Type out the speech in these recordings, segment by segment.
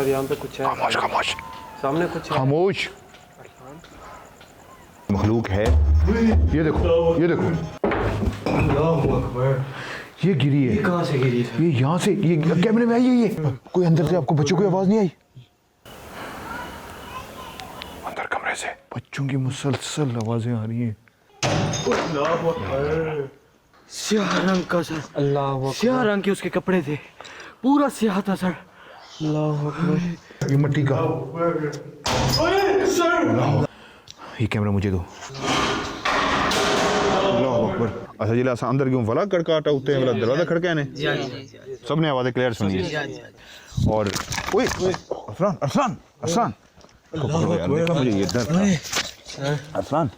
यहाँ पे कुछ है। खामोश खामोश, सामने कुछ है। खामोश। मखलूक है। ये देखो, ये देखो, ये गिरी है। कहाँ से गिरी है? ये यहाँ से, ये कैमरे में आई है। ये कोई अंदर से, आपको बच्चों की आवाज नहीं आई? अंदर कमरे से बच्चों की मुसलसल आवाजें आ रही हैं। स्याह रंग का सर, अल्लाह स्याह रंग के उसके कपड़े थे, पूरा स्याह था सर। ये मिट्टी का। ये कैमरा मुझे दो। अल्लाह अकबर। अच्छा जिला अंदर क्यों वाला कड़काटा होते हैं, वाला दरवाजा खड़का ने सबने आवाजें क्लियर सुनी है। और ओए अरसलान अरसलान अरसलान देखा मुझे ये डर था। अरसलान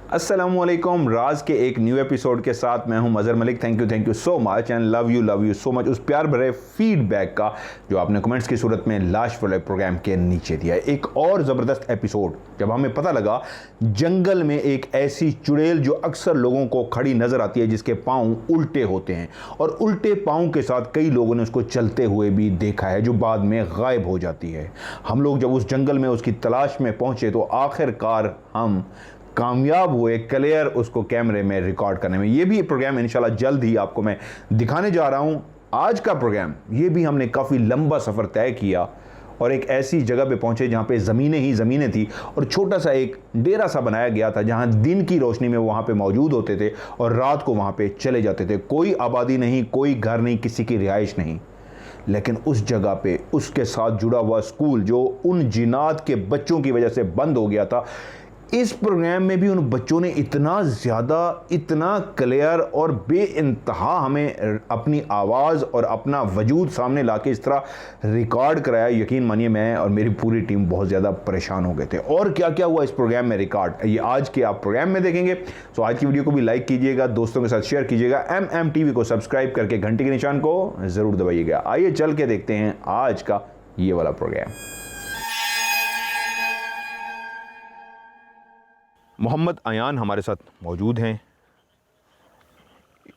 अस्सलामुअलैकुम। राज के एक न्यू एपिसोड के साथ मैं हूं Mazhar Malik. Thank you so much and love you so much उस प्यार भरे फीडबैक का जो आपने कमेंट्स की सूरत में लाश वाले प्रोग्राम के नीचे दिया। एक और ज़बरदस्त एपिसोड जब हमें पता लगा जंगल में एक ऐसी चुड़ैल जो अक्सर लोगों को खड़ी नज़र आती है, जिसके पाँव उल्टे होते हैं और उल्टे पाँव के साथ कई लोगों ने उसको चलते हुए भी देखा है, जो बाद में गायब हो जाती है। हम लोग जब उस जंगल में उसकी तलाश में पहुँचे तो आखिरकार हम कामयाब हुए क्लियर उसको कैमरे में रिकॉर्ड करने में। ये भी प्रोग्राम इंशाल्लाह जल्द ही आपको मैं दिखाने जा रहा हूँ। आज का प्रोग्राम ये भी हमने काफ़ी लंबा सफ़र तय किया और एक ऐसी जगह पे पहुँचे जहाँ पे ज़मीनें ही ज़मीनें थी और छोटा सा एक डेरा सा बनाया गया था, जहाँ दिन की रोशनी में वहाँ पे मौजूद होते थे और रात को वहाँ पे चले जाते थे। कोई आबादी नहीं, कोई घर नहीं, किसी की रिहाइश नहीं। लेकिन उस जगह पे उसके साथ जुड़ा हुआ स्कूल जो उन जिन्नात के बच्चों की वजह से बंद हो गया था, इस प्रोग्राम में भी उन बच्चों ने इतना ज़्यादा, इतना क्लियर और बेइंतहा हमें अपनी आवाज़ और अपना वजूद सामने लाके इस तरह रिकॉर्ड कराया। यकीन मानिए मैं और मेरी पूरी टीम बहुत ज़्यादा परेशान हो गए थे। और क्या क्या हुआ इस प्रोग्राम में रिकॉर्ड, ये आज के आप प्रोग्राम में देखेंगे। तो आज की वीडियो को भी लाइक कीजिएगा, दोस्तों के साथ शेयर कीजिएगा, MM TV को सब्सक्राइब करके घंटी के निशान को ज़रूर दबाइएगा। आइए चल के देखते हैं आज का ये वाला प्रोग्राम। मोहम्मद अयान हमारे साथ मौजूद हैं।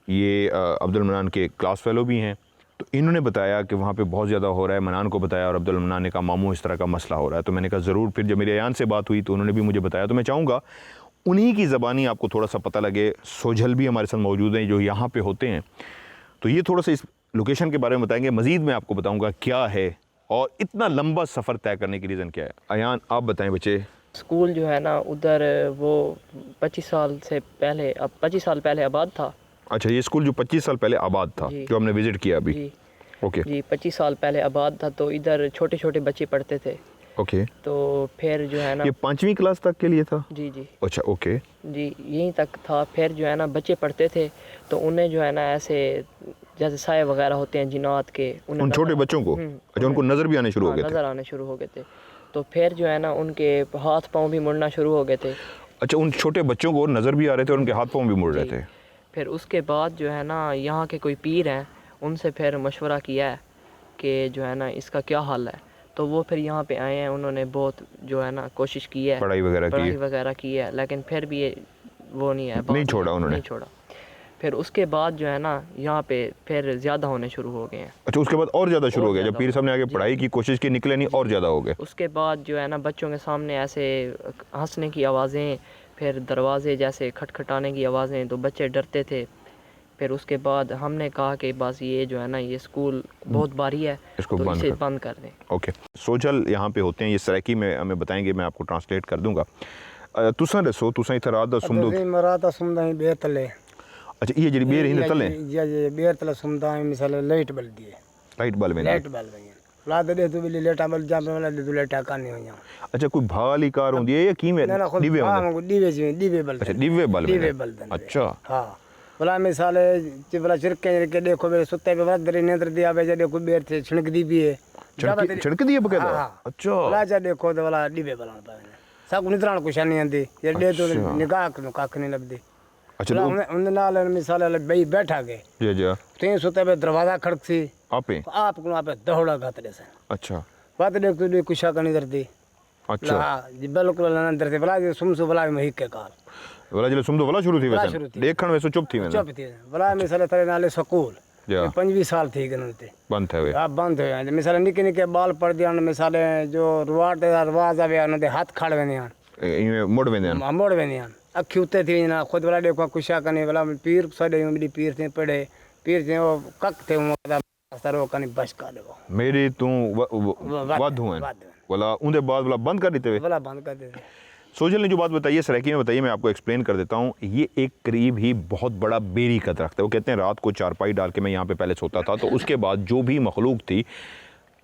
ये अब्दुल मन्नान के क्लास फेलो भी हैं। तो इन्होंने बताया कि वहाँ पे बहुत ज़्यादा हो रहा है। मन्नान को बताया और अब्दुल मन्नान ने कहा मामू इस तरह का मसला हो रहा है। तो मैंने कहा ज़रूर। फिर जब मेरे अयान से बात हुई तो उन्होंने भी मुझे बताया। तो मैं चाहूँगा उन्हीं की ज़बानी आपको थोड़ा सा पता लगे। सोझल भी हमारे साथ मौजूद हैं जो यहाँ पर होते हैं। तो ये थोड़ा सा इस लोकेशन के बारे में बताएँगे। मज़ीद मैं आपको बताऊँगा क्या है और इतना लंबा सफ़र तय करने की रीज़न क्या है। अयान आप बताएँ बच्चे। स्कूल जो है ना उधर वो 25 साल पहले आबाद था। अच्छा, ये स्कूल जो 25 साल पहले आबाद था जो हमने विजिट किया अभी। जी ओके जी 25 साल पहले आबाद था। तो इधर छोटे छोटे बच्चे पढ़ते थे। ओके। तो फिर जो है ना ये 5वीं क्लास तक के लिए था? जी जी अच्छा ओके जी यहीं तक था। फिर जो है ना बच्चे पढ़ते थे तो उन्हें जो है ना ऐसे जैसे साए वगैरह होते हैं जिन्नात के, उन छोटे बच्चों को अच्छा उनको नज़र भी आने शुरू हो गए थे? नज़र आने शुरू हो गए थे। तो फिर जो है ना उनके हाथ पाँव भी मुड़ना शुरू हो गए थे। अच्छा, उन छोटे बच्चों को नज़र भी आ रहे थे और उनके हाथ पाँव भी मुड़ रहे थे। फिर उसके बाद जो है ना यहाँ के कोई पीर हैं, उनसे फिर मशवरा किया है कि जो है ना इसका क्या हाल है। तो वो फिर यहाँ पे आए हैं। उन्होंने बहुत जो है ना कोशिश की है, पढ़ाई वगैरह की है, लेकिन फिर भी ये वो नहीं है, नहीं छोड़ा उन्होंने, नहीं छोड़ा। फिर उसके बाद जो है ना यहाँ पे फिर ज़्यादा होने शुरू हो गए हैं। अच्छा, उसके बाद और ज़्यादा शुरू हो गया जब पीर साहब ने आगे पढ़ाई की कोशिश की, निकले नहीं और ज़्यादा हो गए। उसके बाद जो है ना बच्चों के सामने ऐसे हंसने की आवाज़ें, फिर दरवाजे जैसे खटखटाने की आवाज़ें, तो बच्चे डरते थे। फिर उसके बाद हमने कहा कि बस ये जो है ना ये स्कूल बहुत भारी है, इसको तो इसे बंद कर दें। ओके। सोजल यहाँ पे होते हैं, ये सराइकी में हमें बताएंगे, मैं आपको ट्रांसलेट कर दूँगा। तुसा दसो, तुसा इतना रात सुमदा बेतले। अच्छा, ये जी बेर हिंद तले ये बेर तले सुमदा मिसाल लाइट बल दिए, लाइट बल्ब में ला दे तो बिल्ली लेटा बल जा पे वाला दे तो लेटा का नहीं हो जा। अच्छा, कोई भाली कार होंदी है या की में डिबे हां डिबे बल। अच्छा, डिबे बल। अच्छा हां बोला मिसाल चिबला चिरके के देखो मेरे सुत्ते पे वदरी नेत्र दिया बे देखो बेर थे छिड़क दी भी है, छिड़क दी है बकायदा। अच्छा बोला जा देखो तो वाला डिबे बल सब निद्राण कुछ नहीं आंदी, ये दे तो निगाह को काख नहीं लबदी। अच्छा, उन नाल मिसाल बई बैठा के जी जी ते सुते पे दरवाजा खड़कसी आपे दौड़ा घात दे से। अच्छा बात देख तो कुछ का नहीं करती। अच्छा हां जी बिल्कुल अंदर से बला सुमसु बला में हिक के काल वाला जले सुम तो वाला शुरू थी वाला वैसे शुरू थी। देखण वैसे चुप थी वैसे चुप थी वाला मिसाल तेरे नाले स्कूल या 25 साल थी गन ते बंद थे वे अब बंद हो जाए मिसाल निके निके बाल पड़ दिया मिसाल जो रवाज आवे उन्हें हाथ खाड़ वेने इवे मोड़ वेंदे मोड़ वेने अखी उते थी ना खुद वाला देखो कुशा कने वाला पीर साडे मेरी पीर थे पड़े पीर थे वो कक थे सरो कने बस का देवो मेरी तू वाधू हैं वाला उनके बाद वाला बंद कर देते वे वाला बंद कर दे सोशल ने जो बात बताई है सराकी में बताइए, मैं आपको एक्सप्लेन कर देता हूँ। ये एक करीब ही बहुत बड़ा बेरी का दरख्त है। वो कहते हैं रात को चारपाई डाल के मैं यहाँ पे पहले सोता था, तो उसके बाद जो भी मखलूक थी,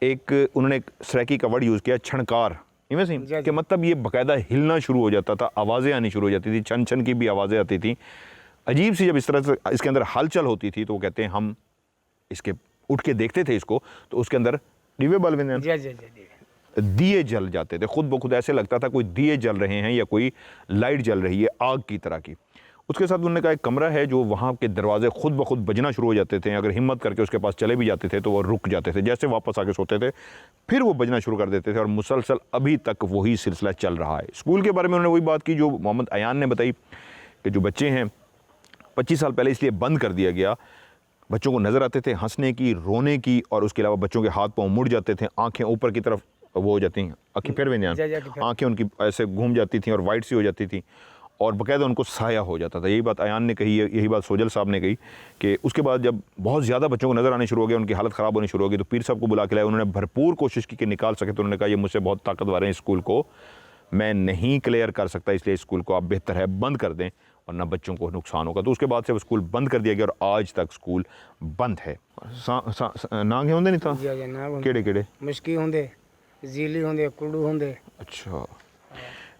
एक उन्होंने एक सराकी का वर्ड यूज़ किया, छणकार। इनमें कि मतलब ये बाकायदा हिलना शुरू हो जाता था, आवाज़ें आनी शुरू हो जाती थी, छन छन की भी आवाज़ें आती थी अजीब सी। जब इस तरह से इसके अंदर हलचल होती थी तो वो कहते हैं हम इसके उठ के देखते थे इसको, तो उसके अंदर डिबे बल में दिए जल जाते थे। खुद ब खुद ऐसे लगता था कोई दिए जल रहे हैं या कोई लाइट जल रही है आग की तरह की। उसके साथ उन्होंने कहा एक कमरा है जो वहाँ के दरवाजे खुद ब खुद बजना शुरू हो जाते थे। अगर हिम्मत करके उसके पास चले भी जाते थे तो वो रुक जाते थे, जैसे वापस आके सोते थे फिर वो बजना शुरू कर देते थे, और मुसलसल अभी तक वही सिलसिला चल रहा है। स्कूल के बारे में उन्होंने वही बात की जो मोहम्मद अयान ने बताई कि जो बच्चे हैं 25 साल पहले इसलिए बंद कर दिया गया, बच्चों को नज़र आते थे हंसने की, रोने की, और उसके अलावा बच्चों के हाथ पाँव मुड़ जाते थे, आंखें ऊपर की तरफ वो हो जाती हैं, आँखें फिर भी नहीं, आँखें उनकी ऐसे घूम जाती थी और वाइट सी हो जाती थी, और बाकायदा उनको साया हो जाता था। यही बात अयान ने कही है, यही बात सोजल साहब ने कही कि उसके बाद जब बहुत ज़्यादा बच्चों को नज़र आने शुरू हो गया, उनकी हालत ख़राब होनी शुरू हो गई, तो पीर साहब को बुला के लाए। उन्होंने भरपूर कोशिश की कि निकाल सके, तो उन्होंने कहा ये मुझसे बहुत ताकतवर है, स्कूल को मैं नहीं क्लियर कर सकता, इसलिए स्कूल को आप बेहतर है बंद कर दें और ना बच्चों को नुकसान होगा। तो उसके बाद से वो स्कूल बंद कर दिया गया और आज तक स्कूल बंद है। नांगे होंगे नहीं था केड़े केड़े मुश्की होंगे, जीली होंगे, कुड़ू होंगे। अच्छा,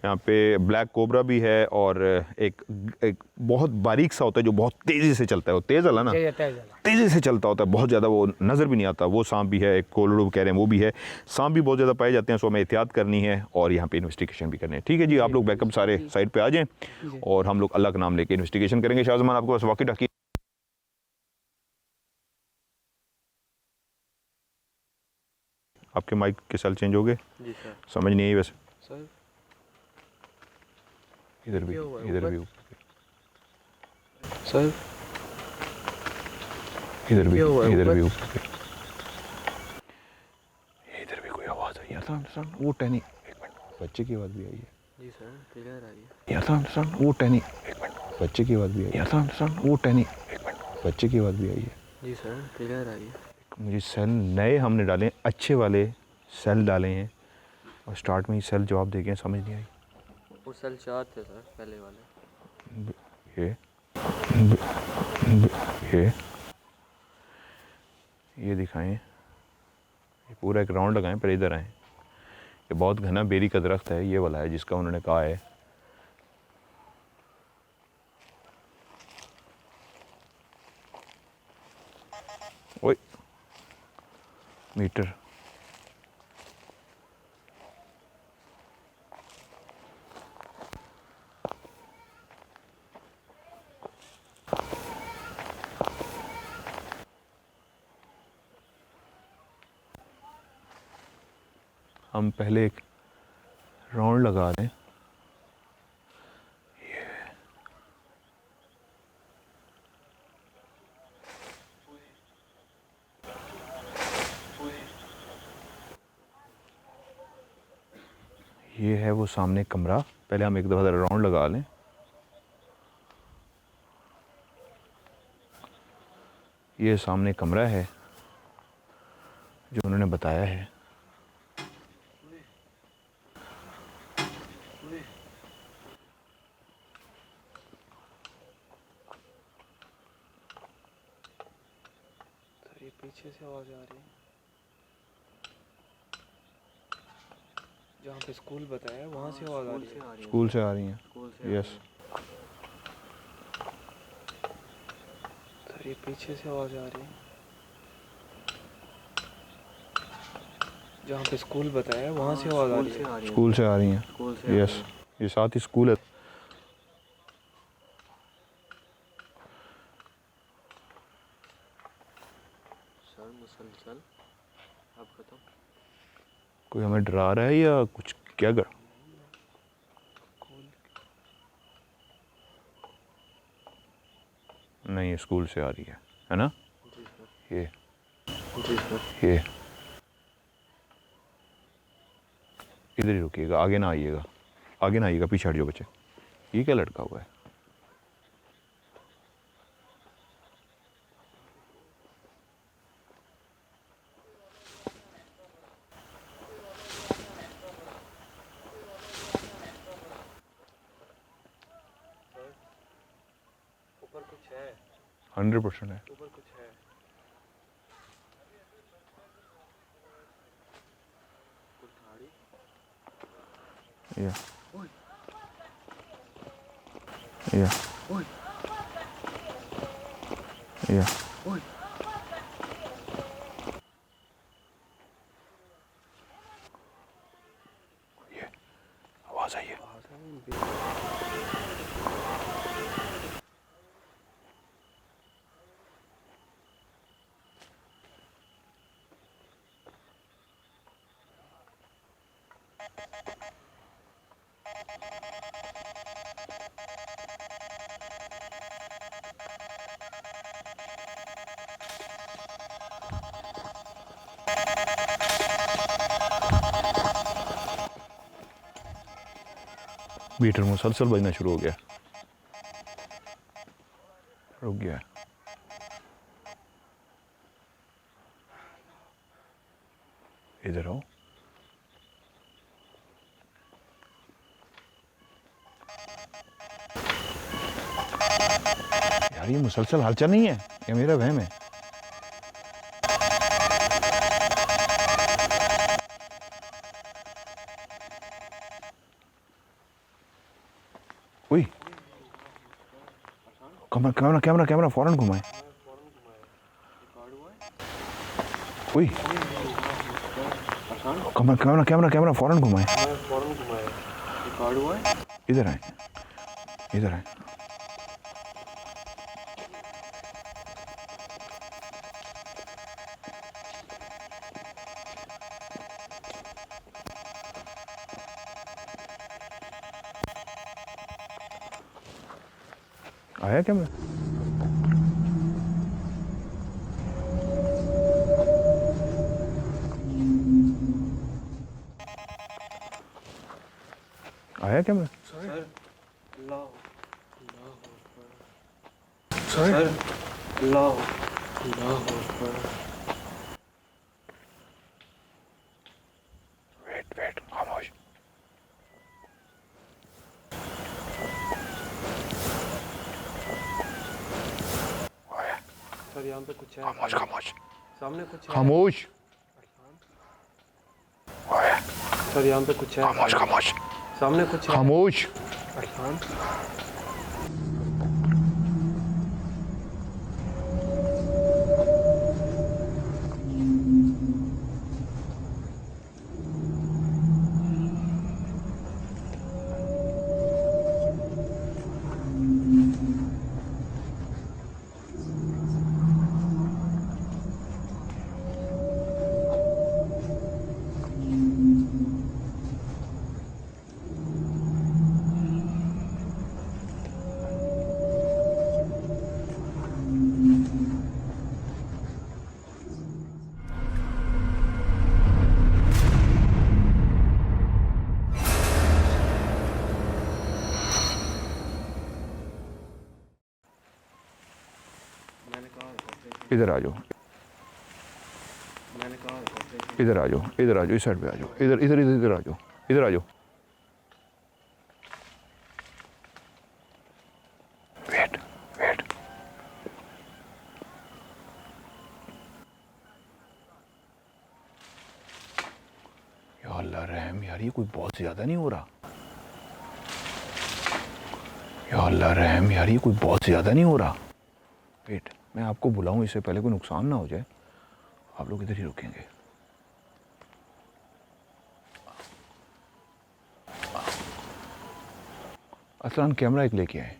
यहाँ पे ब्लैक कोबरा भी है, और एक बहुत बारीक सा होता है जो बहुत तेज़ी से चलता है। वो तेज़ वाला ना, तेज़ी से चलता होता है, बहुत ज़्यादा वो नज़र भी नहीं आता। वो सांप भी है, एक कोलड़ू कह रहे हैं वो भी है। सांप भी बहुत ज़्यादा पाए जाते हैं, सो हमें एहतियात करनी है और यहाँ पे इन्वेस्टिगेशन भी करनी है। ठीक है जी, आप लोग बैकअप सारे साइड पे आ जाएं और हम लोग अल्लाह का नाम लेके इन्वेस्टिगेशन करेंगे। शाहजमान आपके पास वॉकी टॉकी? आपके माइक के साल चेंज हो गए? जी सर। समझ नहीं आई वैसे सर इधर भी सर इधर भी ऊपर? इधर भी इधर भी कोई आवाज़ आई था। वो टहनी, एक मिनट, बच्चे की आवाज़ भी आई है। जी सर क्लियर आ रही है। वो टहनी, एक मिनट, बच्चे की आवाज़ भी आई है। वो टहनी, एक मिनट, बच्चे की आवाज़ भी आई है। जी सर क्लियर आ रही है। मुझे सेल नए हमने डाले हैं, अच्छे वाले सेल डाले हैं, और स्टार्ट में ही सेल जवाब दे गए, समझ नहीं आई। वो सेल 4 थे सर पहले वाले। ये दिखाएं, ये पूरा एक राउंड लगाएं, पर इधर आएँ। ये बहुत घना बेरी का दरख्त है, ये वाला है जिसका उन्होंने कहा है। ओए मीटर, हम पहले एक राउंड लगा दें। ये है वो सामने कमरा, पहले हम एक दफ़ा राउंड लगा लें। ये सामने कमरा है जो उन्होंने बताया है। ये पीछे से आवाज़ आ रही है, जहाँ पे स्कूल बताया वहाँ से आवाज़ आ रही है। स्कूल से आ रही हैं? यस। सर ये पीछे से आवाज़ आ रही है, जहाँ पे स्कूल बताया वहाँ से आवाज़ आ रही है। स्कूल से आ रही हैं? यस, ये साथ ही स्कूल है। सर मुसलसल आप बताओ, कोई हमें डरा रहा है या कुछ क्या कर? नहीं, स्कूल से आ रही है ना? ये ये इधर ही रुकिएगा, आगे ना आइएगा, आगे ना आइएगा, पीछे हट जाओ बच्चे। ये क्या लटका हुआ है? ऊपर कुछ है, 100% है। ऊपर कुछ है। या या या ये आवाज आई है। मीटर मुसलसल बजना शुरू हो गया, रुक गया। इधर आओ। यार ये मुसलसल हलचल नहीं है, ये मेरा वहम है। कैमरा कैमरा कैमरा फौरन घुमाए। कैमरा कैमरा कैमरा फौरन घुमाए। इधर आए, इधर आए। आया कैमरा? आया कैमरा? सर वेट खामोश। सर यहाँ पे कुछ है, खामोश खामोश सामने कुछ है। खामोश। सर यहाँ पे कुछ है, खामोश खामोश सामने कुछ है। खामोश। अरफान इधर आ जाओ, इधर आ जाओ, इधर आ जाओ, इस साइड पे आ जाओ, इधर इधर इधर इधर आ जाओ, इधर आ जाओ। Wait wait. या अल्लाह रहम, यार ये कोई बहुत ज्यादा नहीं हो रहा? या अल्लाह रहम, यार ये कोई बहुत ज्यादा नहीं हो रहा? वेट, मैं आपको बुलाऊं इससे पहले कोई नुकसान ना हो जाए। आप लोग इधर ही रुकेंगे। असलान कैमरा एक लेके आए,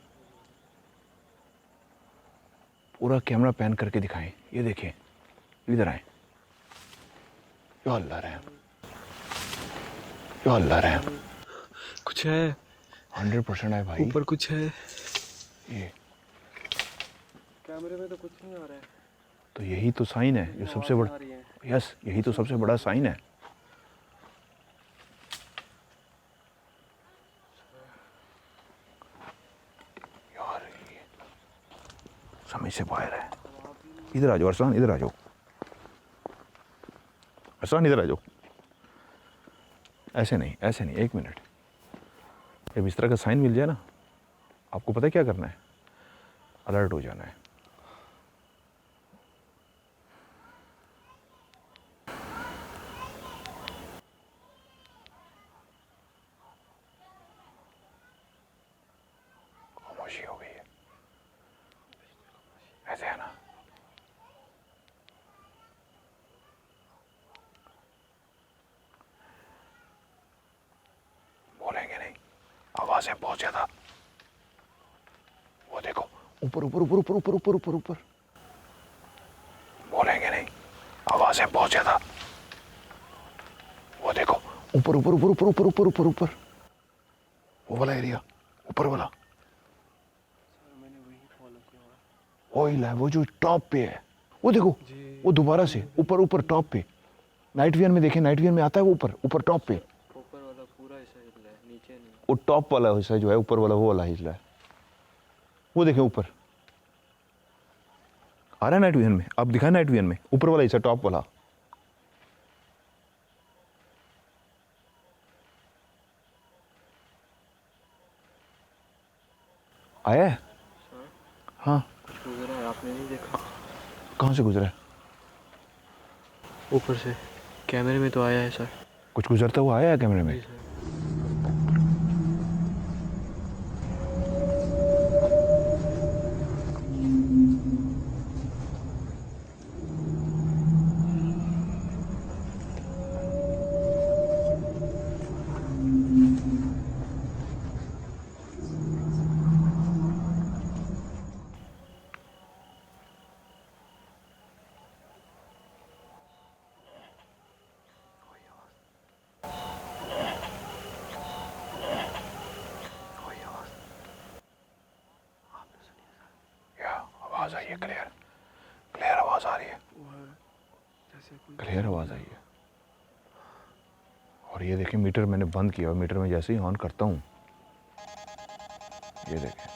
पूरा कैमरा पैन करके दिखाएं। ये देखें, इधर आए। या अल्लाह रहम, या अल्लाह रहम। कुछ है, 100% है भाई। ऊपर कुछ है। ये कैमरे में तो कुछ नहीं आ रहा है। तो यही तो साइन है जो सबसे बड़ा, यस यही तो सबसे बड़ा साइन है। यार ये समझ से बाहर है। इधर आ जाओ अरसलान, इधर आ जाओ अरसलान, इधर आ जाओ। ऐसे नहीं, ऐसे नहीं, 1 मिनट। जब इस तरह का साइन मिल जाए ना, आपको पता है क्या करना है? अलर्ट हो जाना है। खामोशी हो गई है, ऐसे है ना? बोलेंगे नहीं, आवाजें बहुत ज्यादा। वो देखो ऊपर ऊपर ऊपर ऊपर ऊपर ऊपर ऊपर ऊपर। बोलेंगे नहीं, आवाजें बहुत ज्यादा। वो देखो ऊपर ऊपर ऊपर ऊपर ऊपर ऊपर ऊपर ऊपर। वो वाला एरिया, ऊपर वाला। वो हिला है, वो जो टॉप पे है। वो देखो, वो दोबारा से ऊपर ऊपर टॉप पे। नाइट विजन में देखें, नाइट विजन में आता है वो ऊपर ऊपर टॉप पे। ऊपर वाला पूरा हिस्सा हिला है, नीचे नहीं। वो टॉप वाला हिस्सा जो है ऊपर वाला, वो वाला हिला है। वो देखें ऊपर आ रहा है नाइट विजन में। आप दिखाएं नाइट विजन में ऊपर वाला हिस्सा, टॉप वाला। आया है? हाँ। गुजरा है, आपने नहीं देखा? कहाँ से गुजरा है? ऊपर से कैमरे में तो आया है सर। कुछ गुजरता हुआ आया है कैमरे में? आवाज आई है, क्लियर क्लियर आवाज आ रही है, क्लियर आवाज आई है। और ये देखिए मीटर मैंने बंद किया और मीटर में जैसे ही ऑन करता हूँ, ये देखिए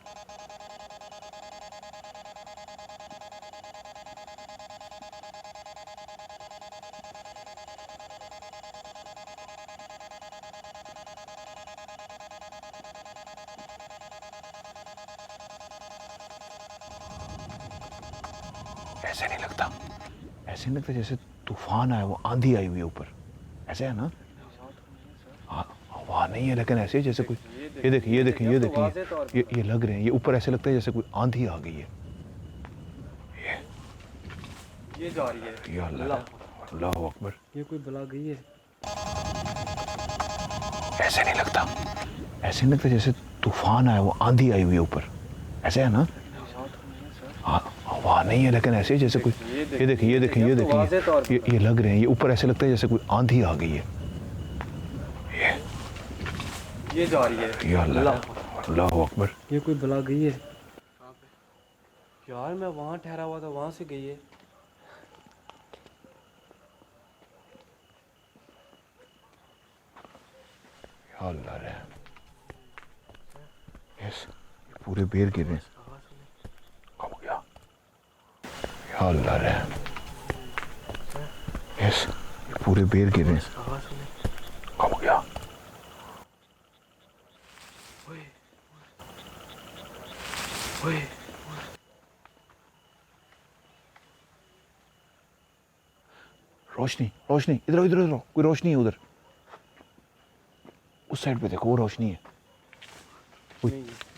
ऐसे नहीं लगता, ऐसे नहीं लगता जैसे तूफान आया, वो आंधी आई हुई है ऊपर, ऐसे है ना? हाँ हवा नहीं है लेकिन ऐसे जैसे कोई, ये देखिए ये देखिए ये देखिए, ये लग रहे हैं, ये ऊपर ऐसे लगता है जैसे कोई आंधी आ गई है। ये जा रही है। या अल्लाह अकबर, ये कोई बला गई है। ऐसे नहीं लगता, ऐसे नहीं लगता जैसे तूफान आया, वो आंधी आई हुई है ऊपर, ऐसे है ना? हाँ हवा नहीं है लेकिन ऐसे जैसे कोई, ये देखिए ये देखिए ये देखिए, ये लग रहे हैं, ये ऊपर ऐसे लगता है जैसे कोई आंधी आ गई है। ये जा रही है। या अल्लाह अकबर, ये कोई बला गई है। यार मैं वहाँ ठहरा हुआ था, वहाँ से गई है। या अल्लाह रे, यस पूरे बेर गिर रहे हैं। कब हो गया? या अल्लाह रे, यस पूरे बेर गिर रहे हैं। कब हो गया? रोशनी रोशनी, इधर इधर इधर, कोई रोशनी है उधर, उस साइड पे देखो, वो रोशनी है।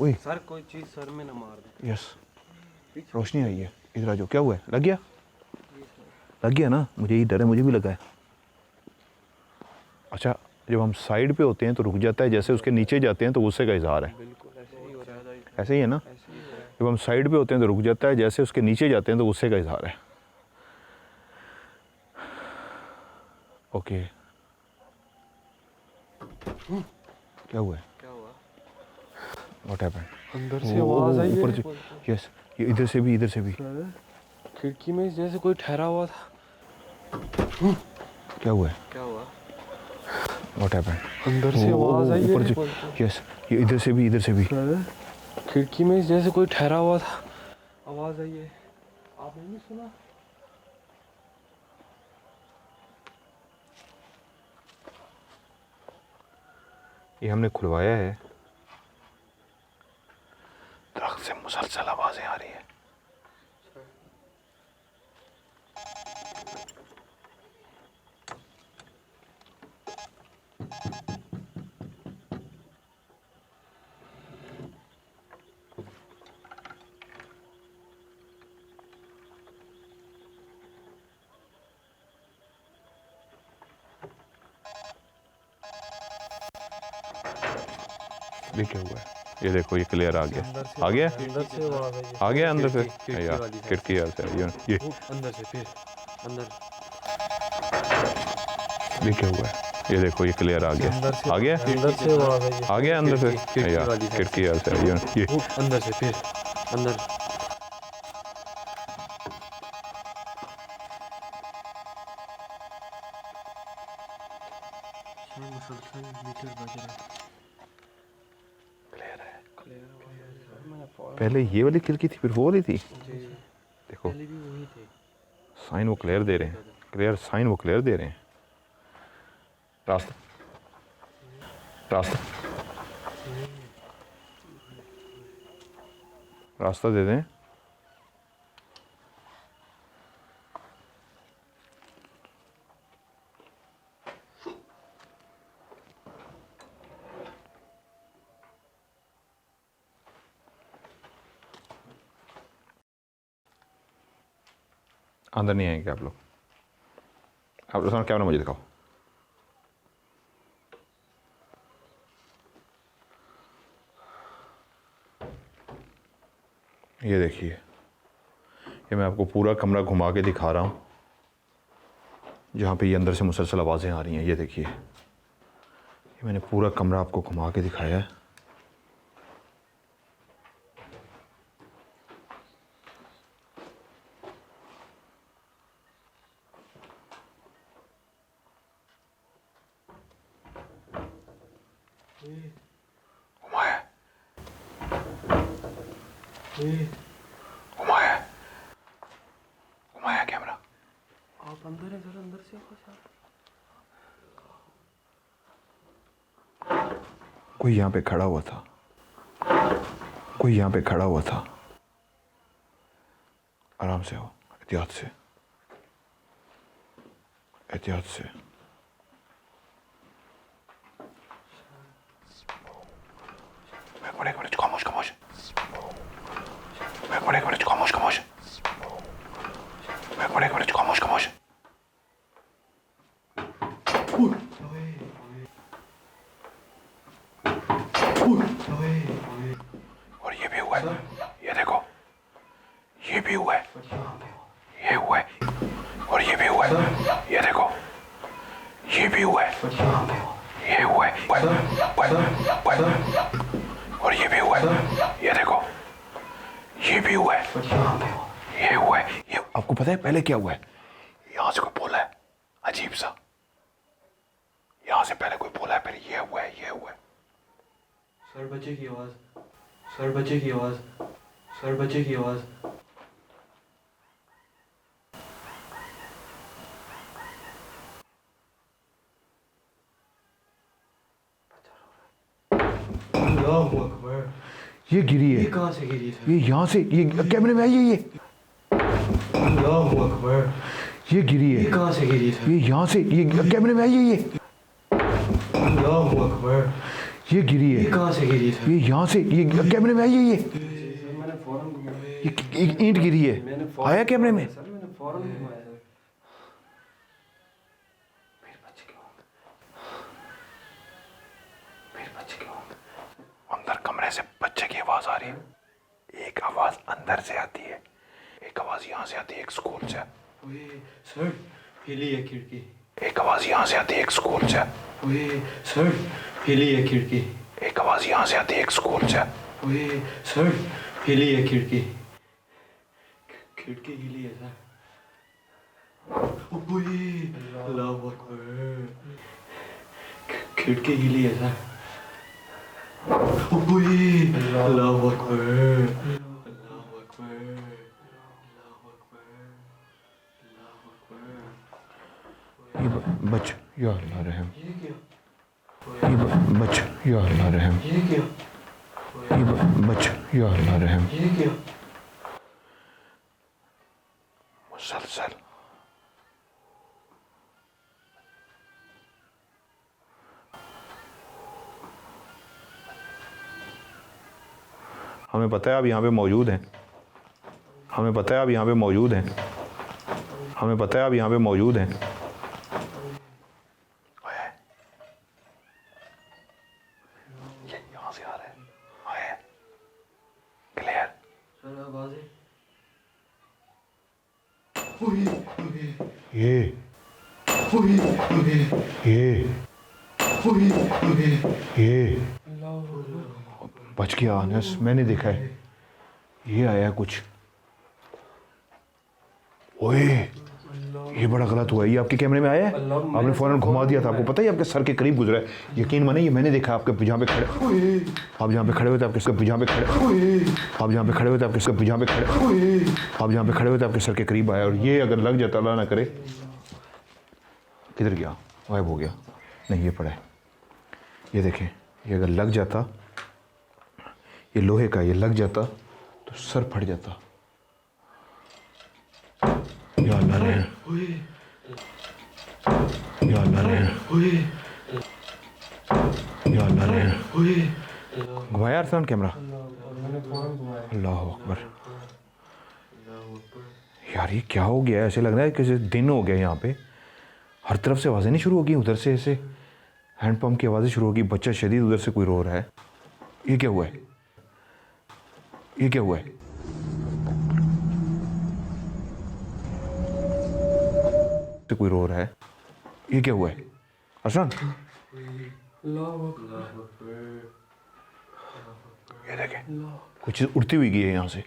ओए सर कोई चीज सर में ना मार दे। यस रोशनी आई है, इधर आ जाओ। क्या हुआ है? लग गया? लग गया ना? मुझे ही डर है, मुझे भी लगा है। अच्छा जब हम साइड पे होते हैं तो रुक जाता है, जैसे उसके नीचे जाते हैं तो गुस्से का इजहार है। बिल्कुल ऐसे ही हो रहा है। ऐसे ही है ना? जब हम साइड पे होते हैं तो रुक जाता है, जैसे उसके नीचे जाते हैं तो गुस्से का इजहार है। ओके क्या हुआ है? क्या हुआ? What happened? अंदर से आवाज आई है। यस ये इधर से भी, इधर से भी। सर खिड़की में जैसे कोई ठहरा हुआ था। क्या हुआ है? क्या हुआ? What happened? अंदर से आवाज आई है। ऊपर से, यस, ये इधर से भी, इधर से भी। सर खिड़की में जैसे कोई ठहरा हुआ था, आवाज आई है। आपने नहीं सुना? ये हमने खुलवाया है। दरख्त से मुसलसल आवाजें आ रही है। ये क्या हुआ है? ये देखो, ये क्लियर आ गया। आ गया? अंदर से आवाज आई है। आ गया अंदर से? खिड़की या वाली साइड। खिड़की से ये अंदर से फिर अंदर। ये क्या हुआ है? ये देखो, ये क्लियर आ गया। आ गया? अंदर से आवाज आई है। आ गया अंदर से? खिड़की या वाली साइड। खिड़की से ये अंदर से फिर अंदर। मुसलसल मीटर बज रहा है। पहले ये वाली खिड़की थी, फिर वो वाली थी। जी देखो पहले भी वही थे। साइन वो क्लियर दे रहे हैं, क्लियर साइन वो क्लियर दे रहे हैं। रास्ता, रास्ता, रास्ता दे दें। अंदर नहीं आएंगे आप लोग। आप लोग कैमरा मुझे दिखाओ। ये देखिए, ये मैं आपको पूरा कमरा घुमा के दिखा रहा हूँ, जहाँ पे ये अंदर से मुसलसल आवाज़ें आ रही हैं। ये देखिए, ये मैंने पूरा कमरा आपको घुमा के दिखाया है। घुमाया, घुमाया, घुमाया कैमरा। आप अंदर है, जरा अंदर से आवाज आ रही है। कोई यहाँ पे खड़ा हुआ था, कोई यहाँ पे खड़ा हुआ था। आराम से हो, एहतियात से, एहतियात से। एक मिनट, खामोश, खामोश। एक मिनट, खामोश, खामोश। एक मिनट, खामोश, खामोश। और ये भी हुआ है, ये देखो, ये भी हुआ है, ये हुआ है, और ये भी हुआ है, ये देखो, ये भी हुआ है, ये हुआ है, और ये भी हुआ है, ये देखो, ये भी हुआ है, ये हुआ है। ये आपको पता है पहले क्या हुआ है? यहाँ से कोई बोला है अजीब सा, यहाँ से पहले कोई बोला है, फिर ये हुआ है, ये हुआ है। सर बच्चे की आवाज, सर बच्चे की आवाज, सर बच्चे की आवाज। अल्लाहु अकबर। ये गिरी है, ये कहाँ से गिरी है? ये यहाँ से, ये कैमरे में आई है, ये अल्लाहु अकबर। ये गिरी ये है, कहाँ से गिरी है? ये यहाँ से, ये कैमरे में आई है, ये अल्लाहु अकबर। ये गिरी ये है, कहाँ से गिरी है? ये यहाँ से, ये कैमरे में आई है, ये सर मैंने फौरन घुमाया। एक ईंट गिरी है, मैंने फौरन आया कैमरे में। सर मैंने फौरन घुमाया सर। फिर बच्चे क्यों होंगे? फिर बच्चे क्यों होंगे? अंदर कमरे से बच्चे की आवाज आ रही है। एक आवाज अंदर से आती है, एक आवाज यहाँ से आती है, एक स्कूल से। ओए सर फैली है खिड़की। एक आवाज यहाँ से आती है, एक स्कूल से। ओए सर फैली है खिड़की। एक आवाज यहाँ से आती है, एक स्कूल से। ओए सर फैली है खिड़की। खिड़की हिली है सर। ओए अल्लाह अकबर। खिड़की हिली है सर। ओए अल्लाह अकबर। अल्लाह अकबर। अल्लाह अकबर। अल्लाह अकबर। ये बच या अल्लाह रहम। ये क्या? ये बच या अल्लाह रहम। ये क्या? ये बच या अल्लाह रहम। ये क्या? मुसलसल हमें पता है आप यहाँ पे मौजूद हैं। हमें पता है आप यहाँ पे मौजूद हैं। हमें पता है आप यहाँ पे मौजूद हैं। ये यहाँ से आ रहा है। क्लियर। सर आवाज़ें। ये ये बच गया अनस, मैंने देखा है। ये आया कुछ। ओए ये बड़ा गलत हुआ है। ये आपके कैमरे में आया है? आपने फौरन घुमा दिया था। आपको पता है आपके सर के करीब गुजरा है। यकीन माने ये मैंने देखा। आपके जहाँ पे खड़े, आप जहाँ पे खड़े हुए थे आपके सर जहाँ पे खड़े, आप जहाँ पे खड़े हुए थे आपके सर जहाँ पे खड़े, आप जहाँ पे खड़े हुए थे आपके सर के करीब आया। और ये अगर लग जाता, अल्लाह ना करे, किधर गया? गायब हो गया। नहीं ये पड़ा है। ये देखें, ये अगर लग जाता, ये लोहे का, ये लग जाता तो सर फट जाता। या अल्लाह रहम। या अल्लाह रहम। या अल्लाह रहम। घुमाया अरसान कैमरा? अल्लाह अकबर। यार ये क्या हो गया? ऐसे लग रहा है कि दिन हो गया यहाँ पे। हर तरफ से आवाज़ें नहीं शुरू होगी। उधर से ऐसे हैंडपम्प की आवाज़ें शुरू होगी। बच्चा शदीद उधर से कोई रो रहा है। ये क्या हुआ है? ये क्या हुआ है? तो कोई रो रहा है। ये क्या हुआ है अरसान? ये देखें, कुछ चीज़ उड़ती हुई गई है यहाँ से।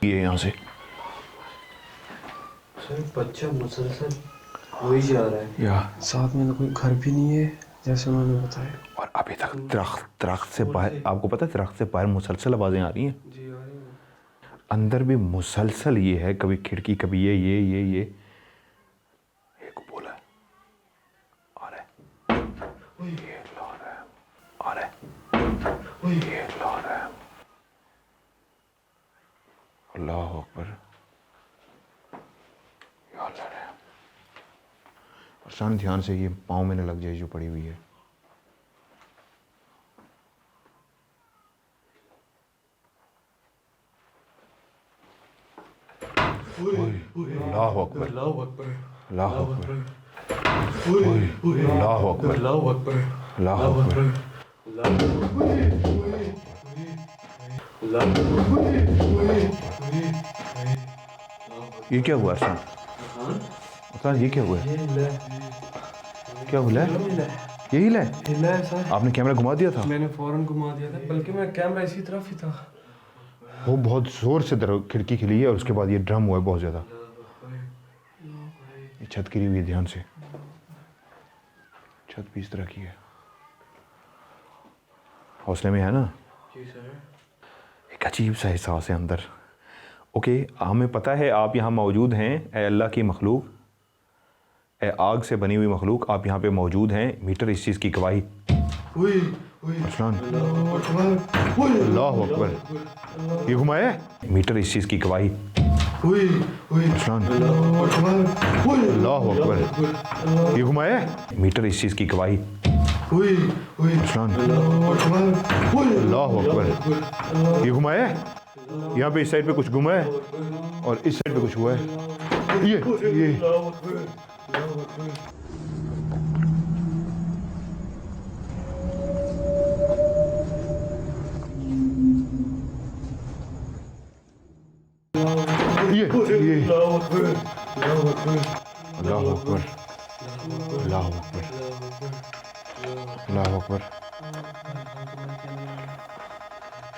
ये यहाँ से सर बच्चा मुसलसल वही जा रहा है। या साथ में तो कोई घर भी नहीं है जैसे उन्होंने बताया। और अभी तक दरख्त से बाहर, आपको पता है दरख्त से बाहर मुसलसल आवाज़ें आ रही हैं। जी आ रही है। अंदर भी मुसलसल ये है, कभी खिड़की, कभी ये को बोला है। आ रहा है। ये ला रहा है। आ रहा है। ये ला रहा है। अल्लाह अकबर। या अल्लाह रहम। अरसान ध्यान से, ये पाँव में न लग जाए जो पड़ी हुई है। अल्लाह अकबर। अल्लाह अकबर। अल्लाह अकबर। अल्लाह अकबर। अल्लाह अकबर। अल्लाह अकबर। ये क्या हुआ अरसान? अरसान ये क्या हुआ है? क्या हुआ है? ये हिला है? हिला है सर। आपने कैमरा घुमा दिया था? मैंने फौरन घुमा दिया था, बल्कि मैं कैमरा इसी तरफ ही था। वो बहुत जोर से खिड़की खिली है और उसके बाद ये ड्रम हुआ है बहुत ज़्यादा। ये छत गिरी हुई है, ध्यान से। छत भी इस तरह की है। हौसले में है ना? जी सर। एक अजीब सा एहसास है अंदर। ओके, हमें पता है आप यहाँ मौजूद हैं। ए अल्लाह की मखलूक, ए आग से बनी हुई मखलूक, आप यहाँ पे मौजूद हैं। मीटर इस चीज़ की गवाही। अरसान अल्लाह अकबर। ये घुमाया है? मीटर इस चीज़ की गवाही। अरसान अल्लाह अकबर। ये घुमाया है? मीटर इस चीज़ की गवाही। अरसान अल्लाह अकबर। ये घुमाया है? यहाँ पे इस साइड पे कुछ घुमा है और इस साइड पे कुछ हुआ है। ये अल्लाह अकबर। अल्लाह अकबर। अल्लाह अकबर।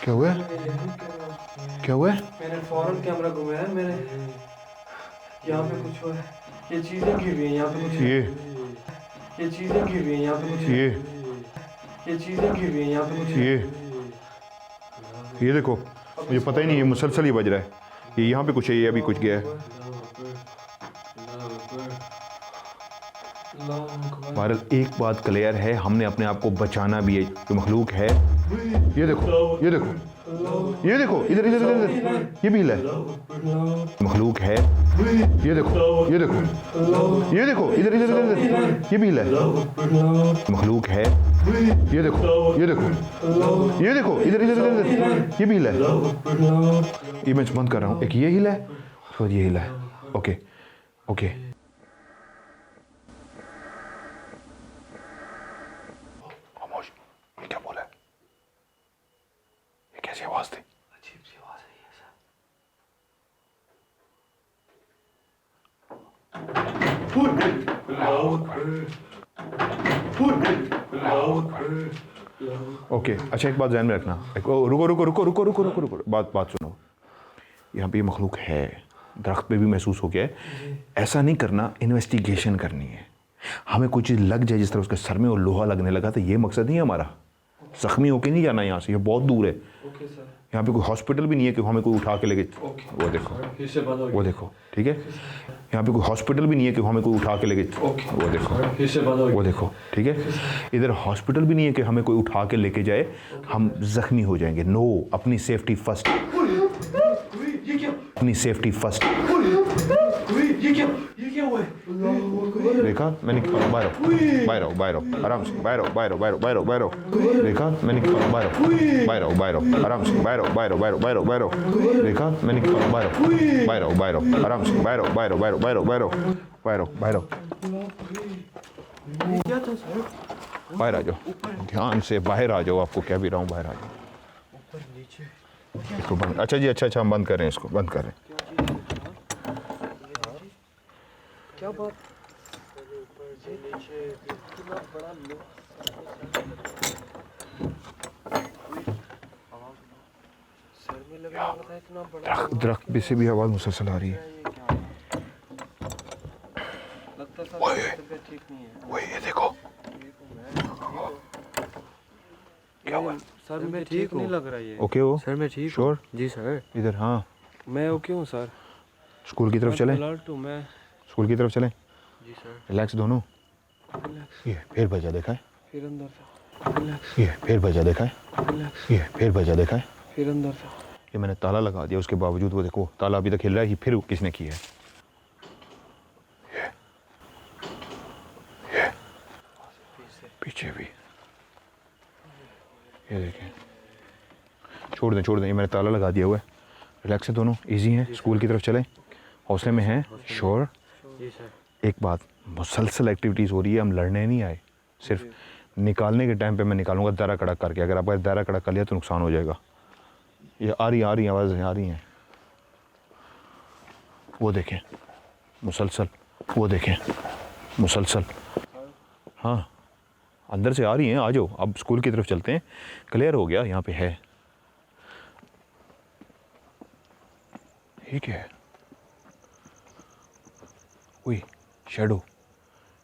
क्या हुआ? क्या हुआ है? मैंने फौरन कैमरा घुमाया, मैंने यहाँ पे कुछ हुआ है, ये चीजें गिर रही हैं यहाँ पे कुछ, ये चीजें गिर रही हैं यहाँ पे कुछ, ये चीजें गिर रही हैं यहाँ पे कुछ, ये देखो, मुझे पता ही नहीं, ये मुसलसल ही बज रहा है, ये यहाँ पे कुछ है, ये अभी कुछ गया है। बहरहाल एक बात क्लियर है, हमने अपने आप को बचाना भी है। जो मखलूक है, ये देखो, ये देखो, ये देखो, इधर इधर इधर इधर, ये भी हिला है। मखलूक है, ये देखो, ये देखो, ये देखो, इधर इधर इधर इधर, ये भी हिला है। मखलूक है, ये देखो, ये देखो, ये देखो, इधर इधर इधर इधर, ये भी हिला है। ये मैं बंद कर रहा हूँ, एक ये हिला है और ये हिला है। ओके ओके, खामोश। ये क्या बोला है? ये कैसी आवाज थी? अजीब सी आवाज आई है सर। ओके अच्छा, एक बात ध्यान में रखना। रुको रुको रुको रुको रुको रुको रुको रुको, बात सुनो। यहाँ पे ये मखलूक है, दरख्त पे भी महसूस हो गया है। ऐसा नहीं करना, इन्वेस्टिगेशन करनी है। हमें कोई चीज़ लग जाए, जिस तरह उसके सर में वो लोहा लगने लगा, तो ये मकसद नहीं है हमारा। जख्मी होके नहीं जाना यहाँ से, ये बहुत दूर है। Okay sir. यहाँ पे कोई हॉस्पिटल भी नहीं है कि हमें कोई उठा के लेके, वो देखो, वो देखो, ठीक है। यहाँ पे कोई हॉस्पिटल भी नहीं है कि हमें कोई उठा के लेके, वो देखो, वो देखो, ठीक है। इधर हॉस्पिटल भी नहीं है कि हमें कोई उठा के लेके जाए, हम जख्मी हो जाएंगे। नो, अपनी सेफ्टी फर्स्ट, अपनी सेफ्टी फर्स्ट। ये क्या हुआ है? देखा मैंने, बाहर आओ, बाहर आओ, बाहर आओ, आराम से, बाहर आओ, बाहर आओ, बाहर आओ, बाहर आओ, बाहर आओ। देखा मैंने, बाहर आओ, बाहर आओ, बाहर आओ, आराम से, बाहर आओ, बाहर आओ, बाहर आओ, बाहर आओ, बाहर आओ। देखा मैंने, बाहर आओ, बाहर आओ, बाहर आओ, आराम से, बाहर आओ, बाहर आओ, बाहर आओ, बाहर आओ, बाहर आओ, बाहर आओ, बाहर आओ, क्या था सर? बाहर आ जाओ, ध्यान से बाहर आ जाओ। आपको क्या भी रहा हूँ, बाहर आ जाओ। ऊपर नीचे इसको बंद, अच्छा जी, अच्छा, हम बंद कर रहे हैं, इसको बंद कर रहे हैं। क्या बात? ऊपर से नीचे इतना बड़ा लो। सर में लगा हुआ था इतना बड़ा। दरख्त पे से भी आवाज़ मुसलसल आ रही है। लगता था तबीयत ठीक नहीं है। वही ये देखो, क्या हुआ? सर मैं ठीक नहीं लग रहा है। ओके हो? सर मैं ठीक श्योर? जी सर। इधर, हाँ, मैं ओके हूँ सर। स्कूल की तरफ चलें? अलर्ट हूँ मैं। स्कूल की तरफ चलें? जी सर। रिलैक्स दोनों। रिलैक्स। ये फिर बजा देखा है, फिर अंदर था। रिलैक्स। ये फिर बजा देखा है, रिलैक्स। ये फिर बजा देखा है। फिर अंदर था। ये मैंने ताला लगा दिया, उसके बावजूद वो देखो ताला अभी तक हिल रहा है। ये फिर किसने किया है? ये पीछे भी, ये देखें। छोड़ दें, छोड़ दें, ये मैंने ताला लगा दिया हुआ है। रिलैक्स है दोनों, इजी हैं। स्कूल की तरफ चलें, हौसले में हैं। श्योर? जी सर। एक बात, मुसलसल एक्टिविटीज़ हो रही है, हम लड़ने नहीं आए। सिर्फ निकालने के टाइम पे मैं निकालूंगा दायरा कड़ा करके। अगर आपका दायरा कड़ा कर लिया तो नुकसान हो जाएगा। ये आ रही आवाज़ें आ रही हैं, वो देखें मुसलसल, वो देखें मुसलसल। हाँ, अंदर से आ रही हैं। आ जाओ, अब स्कूल की तरफ चलते हैं। क्लियर हो गया, यहाँ पे है। ठीक है। ओए शैडो,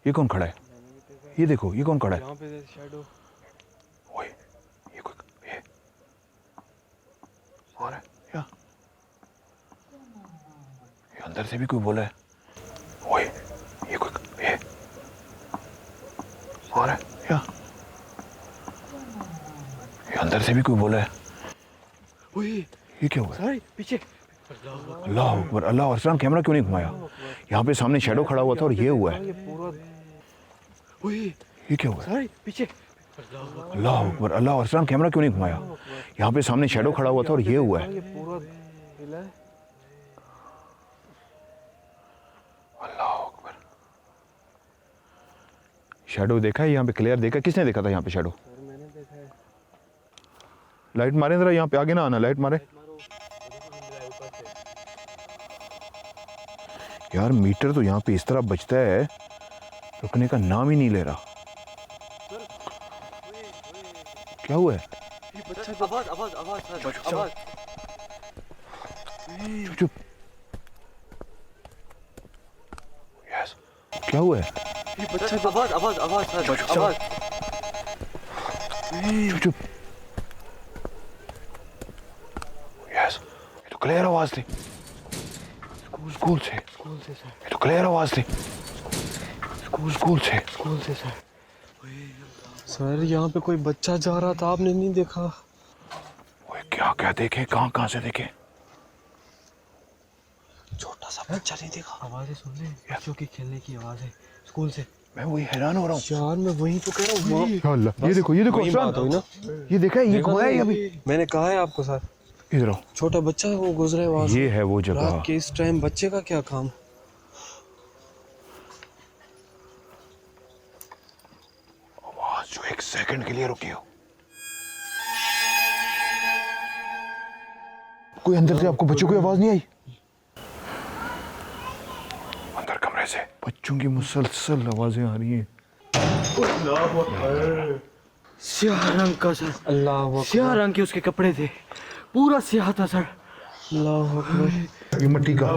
ये कौन खड़ा है? ये देखो, ये कौन खड़ा है? यहाँ पे शैडो। ओए ये कोई, ये आ रहा है क्या? ये अंदर से भी कोई बोला है। ओए ये कोई, ये आ रहा है क्या? ये अंदर से भी कोई बोला है। ओए ये क्या हुआ? सर पीछे। अल्लाह अकबर, अल्लाह अर्सलाम। कैमरा क्यों नहीं घुमाया? यहाँ पे सामने शैडो खड़ा हुआ था और ये हुआ है। ये पूरा। ओए ये क्या हुआ? सर पीछे। अल्लाह अकबर, अल्लाह अर्सलाम। कैमरा क्यों नहीं घुमाया? यहाँ पे सामने शैडो खड़ा हुआ था और ये हुआ है। ये पूरा हिला है। अल्लाह अकबर। शैडो देखा है यहाँ पे? क्लियर देखा? किसने देखा था यहाँ पे शैडो? सर मैंने देखा है। लाइट मारे जरा, यहाँ पे आगे ना आना, लाइट मारे यार। मीटर तो यहाँ पे इस तरह बचता है, रुकने का नाम ही नहीं ले रहा। क्या हुआ है? ये बच्चा आवाज आवाज आवाज सर आवाज। चुप चुप। यस, क्या हुआ है? आवाज आवाज आवाज सर आवाज। चुप चुप। यस, ये तो क्लियर आवाज थी। स्कूल से सर। ये तो क्लियर आवाज थी। स्कूल से सर। सर यहाँ पे कोई बच्चा जा रहा था, आपने नहीं देखा? ओए क्या क्या देखे, कहाँ से देखे? छोटा सा बच्चा नहीं देखा? आवाजें सुन रहे हैं, बच्चों की खेलने की आवाज है स्कूल से। मैं वही हैरान हो रहा हूँ यार मैं वही तो कह रहा हूँ। अल्लाह, ये देखो वही बात हुई ना। ये देखा है, ये कौन है अभी? मैंने कहा है आपको सर, इधर आओ। छोटा बच्चा वो गुजरा है वहाँ से। ये है वो जगह। रात के इस टाइम बच्चे का क्या काम? आवाज जो एक सेकंड के लिए रुकी हो। कोई अंदर से आपको बच्चों की आवाज नहीं आई? अंदर कमरे से बच्चों की मुसलसल आवाजें आ रही हैं। स्याह रंग का सर। अल्लाह, स्याह रंग के उसके कपड़े थे, पूरा स्याह था सर। अल्लाह अकबर। ये मिट्टी का।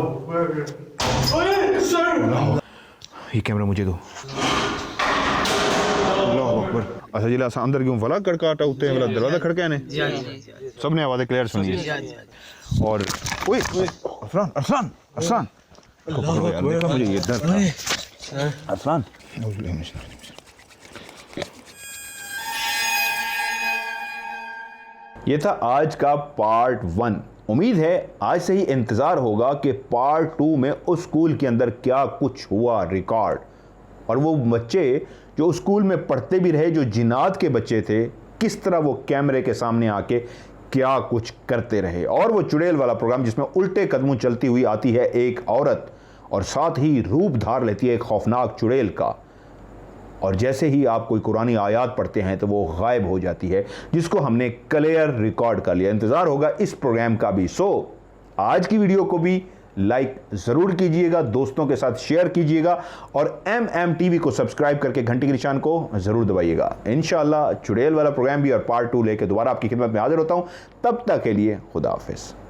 अल्लाह, ये कैमरा मुझे दो। अल्लाह अकबर। अच्छा जिला अंदर क्यों फला कड़काटा उठते हैं, दरवाजा खड़का ने सबने आवाजें क्लियर सुनी है। और ओए अरसलान देखा मुझे ये डर था। अरसलान ये था आज का पार्ट 1। उम्मीद है आज से ही इंतजार होगा कि पार्ट 2 में उस स्कूल के अंदर क्या कुछ हुआ रिकॉर्ड, और वो बच्चे जो स्कूल में पढ़ते भी रहे, जो जिन्नात के बच्चे थे, किस तरह वो कैमरे के सामने आके क्या कुछ करते रहे। और वो चुड़ैल वाला प्रोग्राम जिसमें उल्टे कदमों चलती हुई आती है एक औरत और साथ ही रूप धार लेती है एक खौफनाक चुड़ैल का, और जैसे ही आप कोई कुरानी आयात पढ़ते हैं तो वो गायब हो जाती है, जिसको हमने क्लियर रिकॉर्ड कर लिया। इंतज़ार होगा इस प्रोग्राम का भी। सो आज की वीडियो को भी लाइक ज़रूर कीजिएगा, दोस्तों के साथ शेयर कीजिएगा, और MMTV को सब्सक्राइब करके घंटी के निशान को ज़रूर दबाइएगा। इंशाअल्लाह चुड़ैल वाला प्रोग्राम भी और पार्ट 2 लेके दोबारा आपकी खिदमत में हाजिर होता हूँ। तब तक के लिए खुदा हाफिज़।